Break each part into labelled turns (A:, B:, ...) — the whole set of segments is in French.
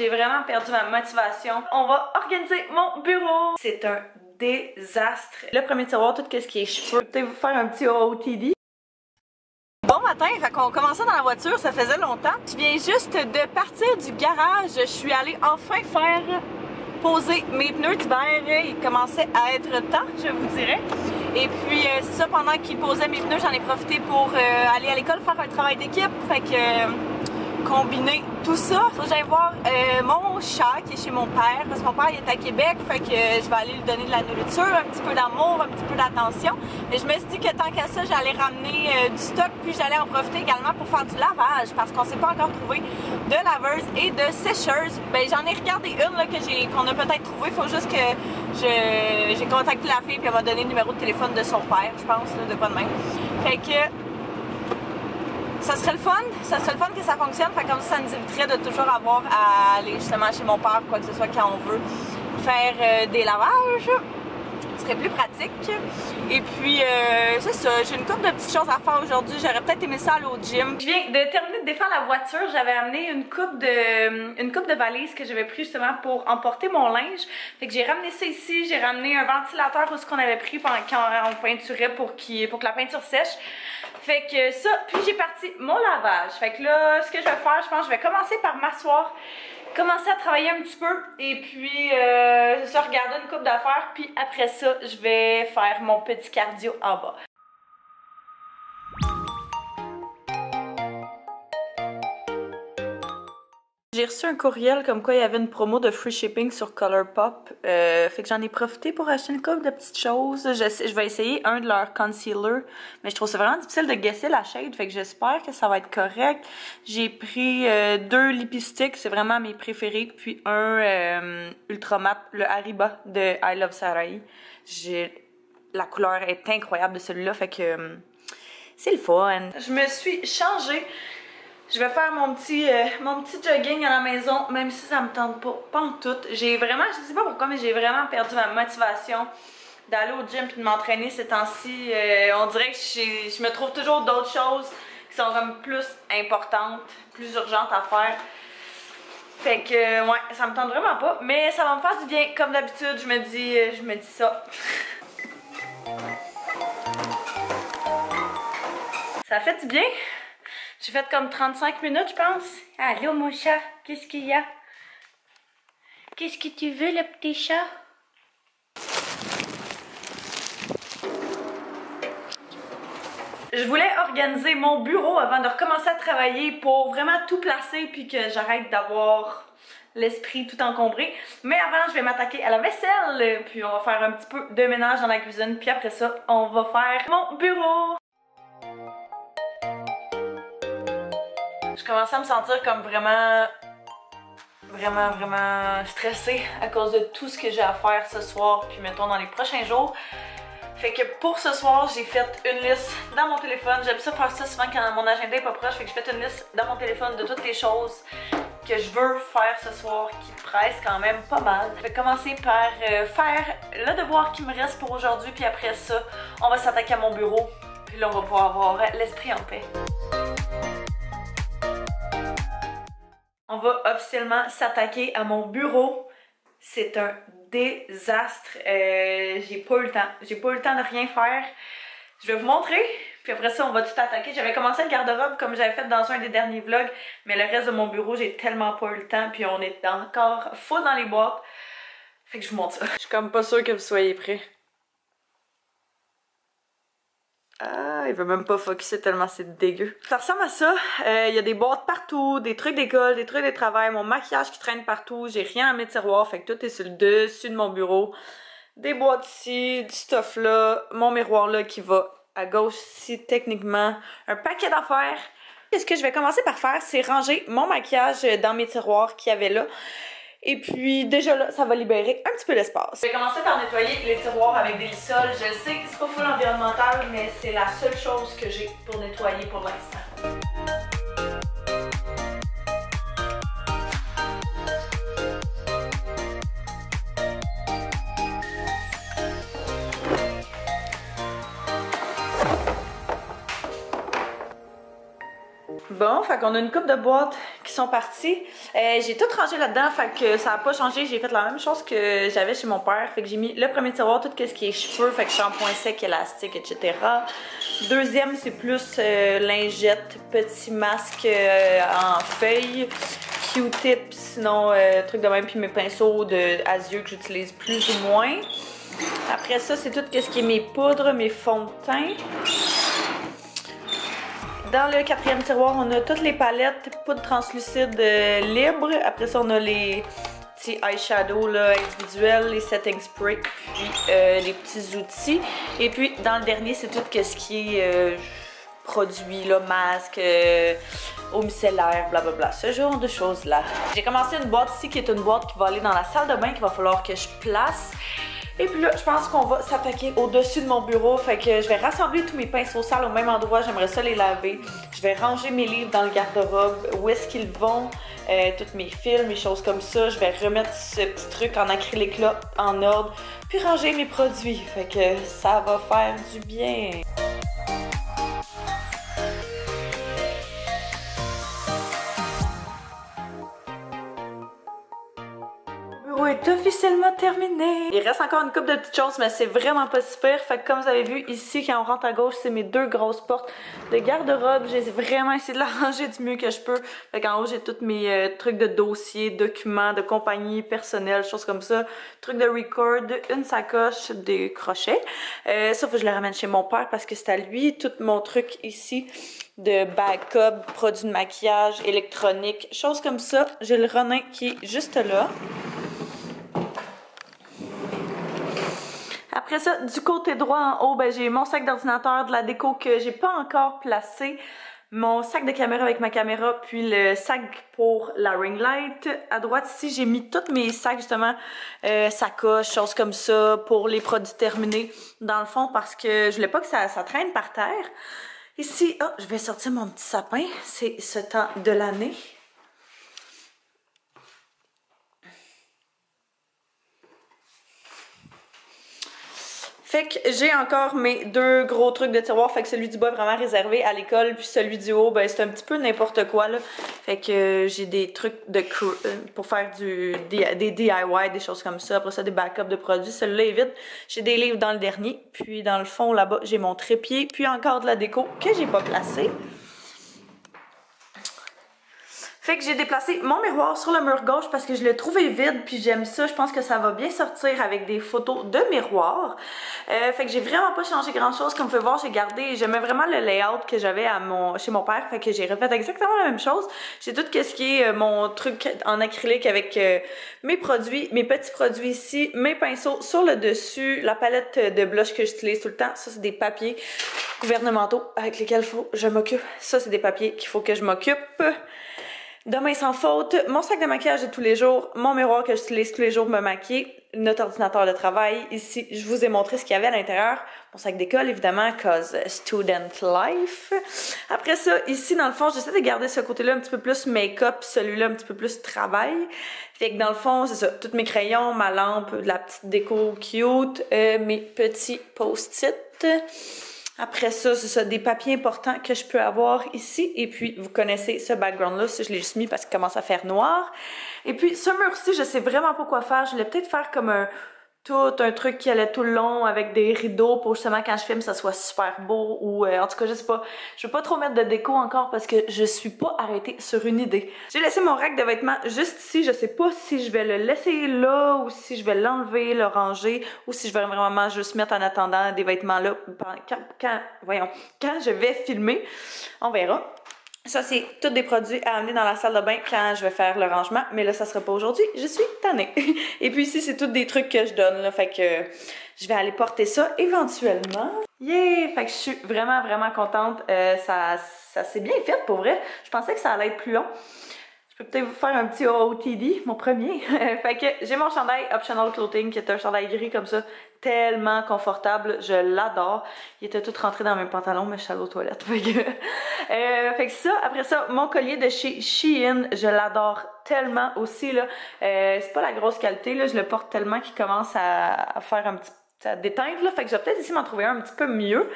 A: J'ai vraiment perdu ma motivation. On va organiser mon bureau. C'est un désastre. Le premier tiroir, tout ce qui est cheveux. Peut-être vous faire un petit OOTD. Bon matin, fait qu'on commençait dans la voiture, ça faisait longtemps. Je viens juste de partir du garage. Je suis allée enfin faire poser mes pneus d'hiver. Il commençait à être temps, je vous dirais. Et puis c'est ça, pendant qu'il posait mes pneus, j'en ai profité pour aller à l'école faire un travail d'équipe. Fait que combiner tout ça. Faut que j'aille voir mon chat qui est chez mon père, parce que mon père il est à Québec, fait que je vais aller lui donner de la nourriture, un petit peu d'amour, un petit peu d'attention. Mais je me suis dit que tant qu'à ça, j'allais ramener du stock, puis j'allais en profiter également pour faire du lavage, parce qu'on s'est pas encore trouvé de laveuse et de sécheuse. Ben j'en ai regardé une là, qu'on a peut-être trouvé, faut juste que j'ai contacté la fille puis elle m'a donné le numéro de téléphone de son père, je pense, là, de quoi de même. Fait que ça serait le fun que ça fonctionne, fait comme ça nous éviterait de toujours avoir à aller justement chez mon père, quoi que ce soit quand on veut faire des lavages. Ce serait plus pratique. Et puis c'est ça, j'ai une couple de petites choses à faire aujourd'hui. J'aurais peut-être aimé ça aller au gym. Je viens de terminer de défaire la voiture. J'avais amené une coupe de valises que j'avais pris justement pour emporter mon linge. Fait que j'ai ramené ça ici. J'ai ramené un ventilateur où ce qu'on avait pris quand on peinturait pour que la peinture sèche. Fait que ça, puis j'ai parti mon lavage. Fait que là, ce que je vais faire, je pense que je vais commencer par m'asseoir, commencer à travailler un petit peu et puis ça, regarder une couple d'affaires, puis après ça, je vais faire mon petit cardio en bas. J'ai reçu un courriel comme quoi il y avait une promo de free shipping sur Colourpop. Fait que j'en ai profité pour acheter une couple de petites choses. Je vais essayer un de leurs concealers, mais je trouve ça vraiment difficile de guesser la shade, fait que j'espère que ça va être correct. J'ai pris 2 lipsticks, c'est vraiment mes préférés, puis un ultra matte, le Hariba de I Love Sarai. La couleur est incroyable de celui-là, fait que c'est le fun. Je me suis changée. Je vais faire mon petit jogging à la maison, même si ça me tente pas en tout. J'ai vraiment, je sais pas pourquoi, mais j'ai vraiment perdu ma motivation d'aller au gym puis de m'entraîner ces temps-ci. On dirait que je me trouve toujours d'autres choses qui sont comme plus importantes, plus urgentes à faire. Fait que, ouais, ça me tente vraiment pas, mais ça va me faire du bien. Comme d'habitude, je me dis ça. Ça fait du bien. J'ai fait comme 35 minutes, je pense. Allô, mon chat, qu'est-ce qu'il y a? Qu'est-ce que tu veux, le petit chat? Je voulais organiser mon bureau avant de recommencer à travailler pour vraiment tout placer puis que j'arrête d'avoir l'esprit tout encombré. Mais avant, je vais m'attaquer à la vaisselle, puis on va faire un petit peu de ménage dans la cuisine, puis après ça, on va faire mon bureau. Je commençais à me sentir comme vraiment stressée à cause de tout ce que j'ai à faire ce soir, puis mettons dans les prochains jours. Fait que pour ce soir, j'ai fait une liste dans mon téléphone. J'aime ça faire ça souvent quand mon agenda est pas proche. Fait que j'ai fait une liste dans mon téléphone de toutes les choses que je veux faire ce soir qui pressent quand même pas mal. Je vais commencer par faire le devoir qui me reste pour aujourd'hui, puis après ça, on va s'attaquer à mon bureau. Puis là, on va pouvoir avoir l'esprit en paix. On va officiellement s'attaquer à mon bureau. C'est un désastre. J'ai pas eu le temps. J'ai pas eu le temps de rien faire. Je vais vous montrer. Puis après ça, on va tout attaquer. J'avais commencé le garde-robe comme j'avais fait dans un des derniers vlogs. Mais le reste de mon bureau, j'ai tellement pas eu le temps. Puis on est encore full dans les boîtes. Fait que je vous montre ça. Je suis comme pas sûre que vous soyez prêts. Ah, il veut même pas focusser tellement c'est dégueu. Ça ressemble à ça. Il y a des boîtes partout, des trucs d'école, des trucs de travail, mon maquillage qui traîne partout. J'ai rien à mes tiroirs, fait que tout est sur le dessus de mon bureau. Des boîtes ici, du stuff là, mon miroir là qui va à gauche ici techniquement. Un paquet d'affaires. Ce que je vais commencer par faire, c'est ranger mon maquillage dans mes tiroirs qu'il y avait là. Et puis déjà là, ça va libérer un petit peu l'espace. Je vais commencer par nettoyer les tiroirs avec des lissoles. Je sais que c'est pas full environnemental, mais c'est la seule chose que j'ai pour nettoyer pour l'instant. Bon, fait qu'on a une couple de boîtes qui sont parties. J'ai tout rangé là-dedans, fait que ça a pas changé. J'ai fait la même chose que j'avais chez mon père. Fait que j'ai mis le premier tiroir, tout ce qui est cheveux, fait que shampoing sec, élastique, etc. Deuxième, c'est plus lingettes, petits masques en feuilles, Q-tips, sinon trucs de même, puis mes pinceaux à yeux que j'utilise plus ou moins. Après ça, c'est tout ce qui est mes poudres, mes fonds de teint. Dans le quatrième tiroir, on a toutes les palettes poudre translucide libres. Après ça, on a les petits eyeshadows là, individuels, les setting sprays, puis les petits outils. Et puis, dans le dernier, c'est tout ce qui est produits, là, masques, eau micellaire, blablabla. Ce genre de choses-là. J'ai commencé une boîte ici qui est une boîte qui va aller dans la salle de bain qu'il va falloir que je place. Et puis là, je pense qu'on va s'attaquer au-dessus de mon bureau. Fait que je vais rassembler tous mes pinceaux sales au même endroit. J'aimerais ça les laver. Je vais ranger mes livres dans le garde-robe. Où est-ce qu'ils vont? Tous mes fils, mes choses comme ça. Je vais remettre ce petit truc en acrylique là en ordre. Puis ranger mes produits. Fait que ça va faire du bien. Est officiellement terminé. Il reste encore une couple de petites choses, mais c'est vraiment pas super. Fait que comme vous avez vu ici, quand on rentre à gauche, c'est mes deux grosses portes de garde-robe. J'ai vraiment essayé de la ranger du mieux que je peux. Fait qu'en haut, j'ai tous mes trucs de dossier, documents, de compagnie, personnel, choses comme ça. Trucs de record, une sacoche, des crochets. Ça, faut que je le ramène chez mon père parce que c'est à lui. Tout mon truc ici de backup, produits de maquillage, électronique, choses comme ça. J'ai le Ronin qui est juste là. Après ça, du côté droit en haut, ben, j'ai mon sac d'ordinateur, de la déco que j'ai pas encore placé, mon sac de caméra avec ma caméra, puis le sac pour la ring light. À droite ici, j'ai mis tous mes sacs justement, sacoches, choses comme ça, pour les produits terminés dans le fond parce que je voulais pas que ça traîne par terre. Ici, oh, je vais sortir mon petit sapin, c'est ce temps de l'année. Fait que j'ai encore mes deux gros trucs de tiroir. Fait que celui du bas est vraiment réservé à l'école. Puis celui du haut, ben c'est un petit peu n'importe quoi là. Fait que j'ai des trucs pour faire des DIY, des choses comme ça. Après ça, des backups de produits. Celui-là est vide. J'ai des livres dans le dernier. Puis dans le fond, là-bas, j'ai mon trépied. Puis encore de la déco que j'ai pas placée. Fait que j'ai déplacé mon miroir sur le mur gauche parce que je l'ai trouvé vide puis j'aime ça. Je pense que ça va bien sortir avec des photos de miroir. Fait que j'ai vraiment pas changé grand chose. Comme vous pouvez voir, j'ai gardé, j'aimais vraiment le layout que j'avais chez mon père. Fait que j'ai refait exactement la même chose. J'ai tout ce qui est mon truc en acrylique avec mes produits, mes petits produits ici, mes pinceaux sur le dessus, la palette de blush que j'utilise tout le temps. Ça, c'est des papiers gouvernementaux avec lesquels je m'occupe. Ça, c'est des papiers qu'il faut que je m'occupe. Demain sans faute, mon sac de maquillage de tous les jours, mon miroir que j'utilise tous les jours pour me maquiller, notre ordinateur de travail. Ici, je vous ai montré ce qu'il y avait à l'intérieur. Mon sac d'école, évidemment, cause student life. Après ça, ici, dans le fond, j'essaie de garder ce côté-là un petit peu plus make-up, celui-là un petit peu plus travail. Fait que dans le fond, c'est ça, tous mes crayons, ma lampe, de la petite déco cute, mes petits post-it. Après ça, c'est ça, des papiers importants que je peux avoir ici. Et puis, vous connaissez ce background-là, je l'ai juste mis parce qu'il commence à faire noir. Et puis, ce mur-ci, je sais vraiment pas quoi faire. Je voulais peut-être faire comme un truc qui allait tout le long avec des rideaux pour justement quand je filme ça soit super beau ou en tout cas je sais pas, je veux pas trop mettre de déco encore parce que je suis pas arrêtée sur une idée. J'ai laissé mon rack de vêtements juste ici, je sais pas si je vais le laisser là ou si je vais l'enlever, le ranger ou si je vais vraiment juste mettre en attendant des vêtements là quand je vais filmer, on verra. Ça, c'est tous des produits à amener dans la salle de bain quand je vais faire le rangement. Mais là, ça sera pas aujourd'hui. Je suis tannée. Et puis ici, c'est tous des trucs que je donne, là. Fait que je vais aller porter ça éventuellement. Yeah! Fait que je suis vraiment, vraiment contente. Ça s'est bien fait, pour vrai. Je pensais que ça allait être plus long. Je peux peut-être vous faire un petit OOTD, mon premier. Fait que j'ai mon chandail Optional Clothing, qui est un chandail gris comme ça, tellement confortable, je l'adore. Il était tout rentré dans mes pantalons, mais je suis allée aux toilettes. Fait que ça, après ça, mon collier de chez Shein, je l'adore tellement aussi, là. C'est pas la grosse qualité, là, je le porte tellement qu'il commence à faire un petit ça déteinte là, fait que je vais peut-être essayer de m'en trouver un petit peu mieux.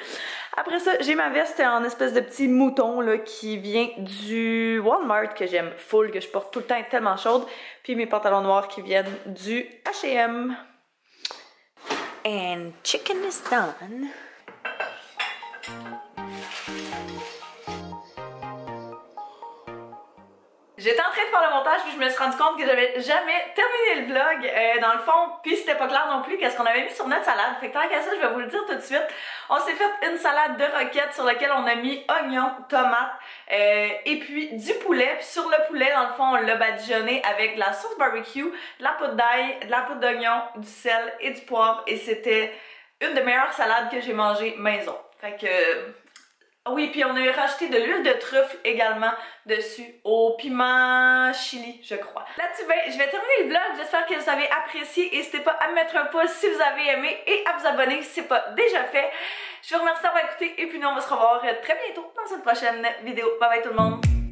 A: Après ça, j'ai ma veste en espèce de petit mouton là qui vient du Walmart que j'aime full, que je porte tout le temps, elle est tellement chaude. Puis mes pantalons noirs qui viennent du H&M. And chicken is done. J'étais en train de faire le montage puis je me suis rendu compte que j'avais jamais terminé le vlog dans le fond, puis c'était pas clair non plus qu'est-ce qu'on avait mis sur notre salade. Fait que tant qu'à ça, je vais vous le dire tout de suite. On s'est fait une salade de roquettes sur laquelle on a mis oignons, tomates et puis du poulet. Puis sur le poulet, dans le fond, on l'a badigeonné avec de la sauce barbecue, de la poudre d'ail, de la poudre d'oignon, du sel et du poivre. Et c'était une des meilleures salades que j'ai mangées maison. Fait que... Oui, puis on a rajouté de l'huile de truffe également dessus, au piment chili, je crois. Là-dessus, ben, je vais terminer le vlog. J'espère que vous avez apprécié. N'hésitez pas à me mettre un pouce si vous avez aimé et à vous abonner si c'est pas déjà fait. Je vous remercie d'avoir écouté et puis nous, on va se revoir très bientôt dans une prochaine vidéo. Bye bye tout le monde!